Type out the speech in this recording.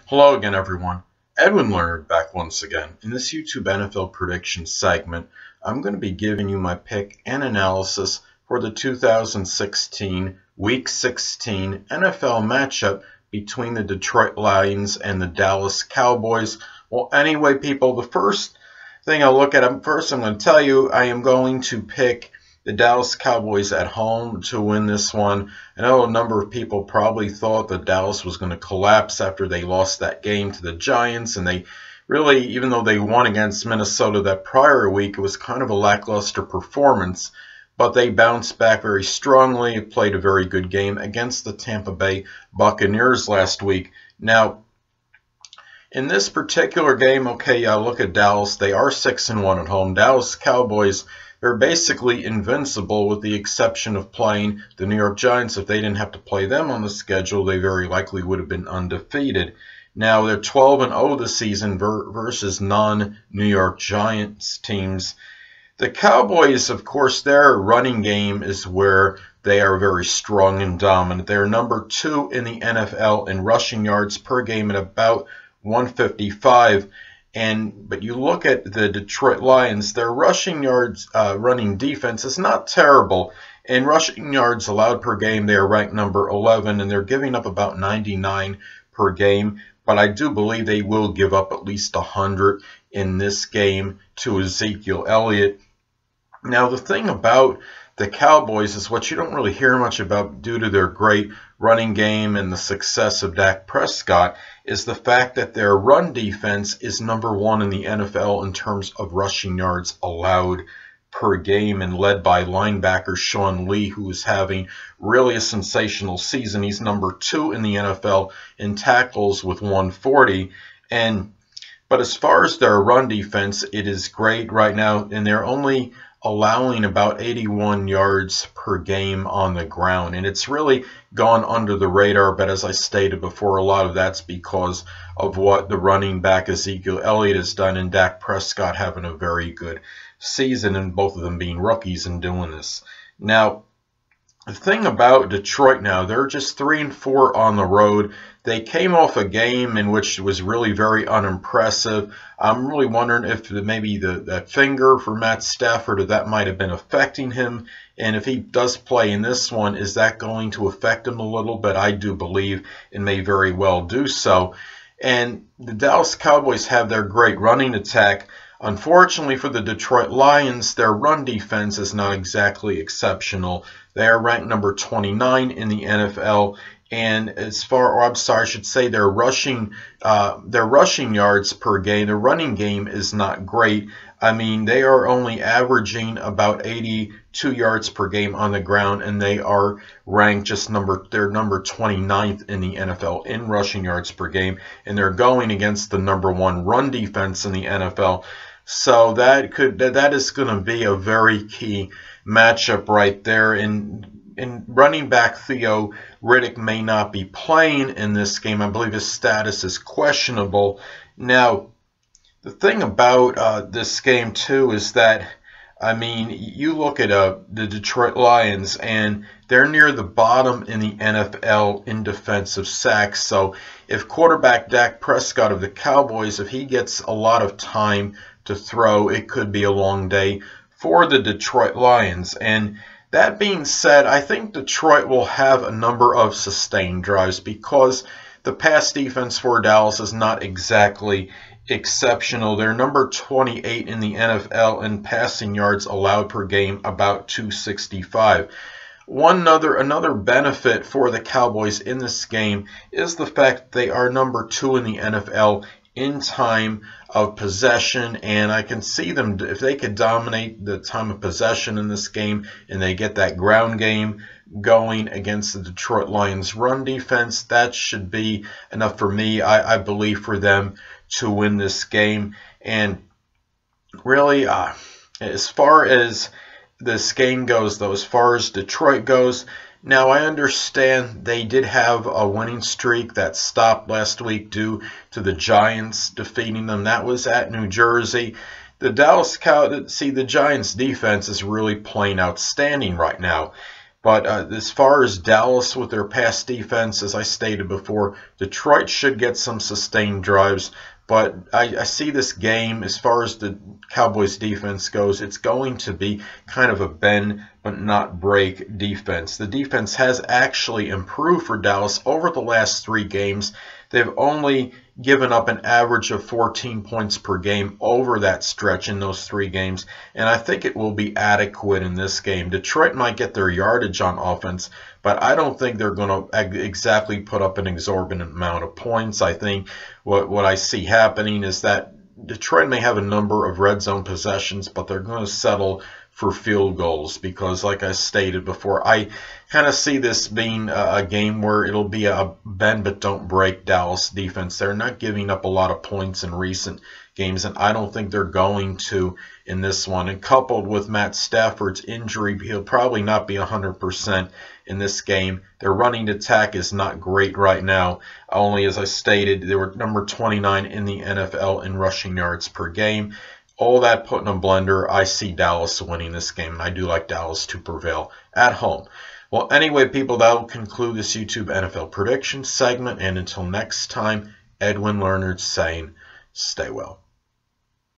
Hello again, everyone. Edwin Learnard back once again. In this YouTube NFL prediction segment, I'm going to be giving you my pick and analysis for the 2016 Week 16 NFL matchup between the Detroit Lions and the Dallas Cowboys. Well, anyway, people, the first thing I'll look at, first I'm going to tell you I am going to pick the Dallas Cowboys at home to win this one. I know a number of people probably thought that Dallas was going to collapse after they lost that game to the Giants, and they really, even though they won against Minnesota that prior week, it was kind of a lackluster performance, but they bounced back very strongly, played a very good game against the Tampa Bay Buccaneers last week. Now, in this particular game, okay, look at Dallas. They are 6-1 at home. Dallas Cowboys, they're basically invincible with the exception of playing the New York Giants. If they didn't have to play them on the schedule, they very likely would have been undefeated. Now, they're 12-0 this season versus non-New York Giants teams. The Cowboys, of course, their running game is where they are very strong and dominant. They're number 2 in the NFL in rushing yards per game at about 155. But you look at the Detroit Lions, their rushing yards running defense is not terrible. In rushing yards allowed per game, they are ranked number 11, and they're giving up about 99 per game. But I do believe they will give up at least 100 in this game to Ezekiel Elliott. Now, the thing about the Cowboys is what you don't really hear much about due to their great running game and the success of Dak Prescott is the fact that their run defense is number 1 in the NFL in terms of rushing yards allowed per game and led by linebacker Sean Lee, who is having really a sensational season. He's number 2 in the NFL in tackles with 140. But as far as their run defense, it is great right now, and they're only allowing about 81 yards per game on the ground. And it's really gone under the radar, but as I stated before, a lot of that's because of what the running back Ezekiel Elliott has done and Dak Prescott having a very good season, and both of them being rookies and doing this. Now, the thing about Detroit now, they're just 3-4 on the road. They came off a game in which it was really very unimpressive. I'm really wondering if maybe that finger for Matt Stafford, if that might have been affecting him. And if he does play in this one, is that going to affect him a little bit? I do believe it may very well do so. And the Dallas Cowboys have their great running attack. Unfortunately for the Detroit Lions, their run defense is not exactly exceptional. They are ranked number 29 in the NFL, and I should say their rushing yards per game, their running game is not great. I mean, they are only averaging about 82 yards per game on the ground, and they are ranked they're number 29th in the NFL in rushing yards per game, and they're going against the number 1 run defense in the NFL. So that is going to be a very key matchup right there. And running back Theo Riddick may not be playing in this game. I believe his status is questionable. Now, the thing about this game too is that, I mean, you look at the Detroit Lions, and they're near the bottom in the NFL in defensive sacks. So if quarterback Dak Prescott of the Cowboys, if he gets a lot of time to throw, it could be a long day for the Detroit Lions. And that being said, I think Detroit will have a number of sustained drives because the pass defense for Dallas is not exactly exceptional. They're number 28 in the NFL in passing yards allowed per game, about 265. Another benefit for the Cowboys in this game is the fact they are number 2 in the NFL in time of possession, and I can see them, if they could dominate the time of possession in this game and they get that ground game going against the Detroit Lions run defense, that should be enough for me, I believe, for them to win this game. And really, as far as this game goes, though, as far as Detroit goes, now, I understand they did have a winning streak that stopped last week due to the Giants defeating them. That was at New Jersey. The Giants defense is really playing outstanding right now. But as far as Dallas with their pass defense, as I stated before, Detroit should get some sustained drives. But I see this game, as far as the Cowboys defense goes, it's going to be kind of a bend but not break defense. The defense has actually improved for Dallas over the last 3 games. They've only given up an average of 14 points per game over that stretch in those 3 games, and I think it will be adequate in this game. Detroit might get their yardage on offense, but I don't think they're going to exactly put up an exorbitant amount of points. I think what I see happening is that Detroit may have a number of red zone possessions, but they're going to settle for field goals because, like I stated before, I kind of see this being a game where it'll be a bend but don't break Dallas defense. They're not giving up a lot of points in recent games, and I don't think they're going to in this one. And coupled with Matt Stafford's injury, he'll probably not be 100% in this game. Their running attack is not great right now. Only, as I stated, they were number 29 in the NFL in rushing yards per game. All that put in a blender, I see Dallas winning this game, and I do like Dallas to prevail at home. Well, anyway, people, that will conclude this YouTube NFL prediction segment, and until next time, Edwin Learnard saying, stay well.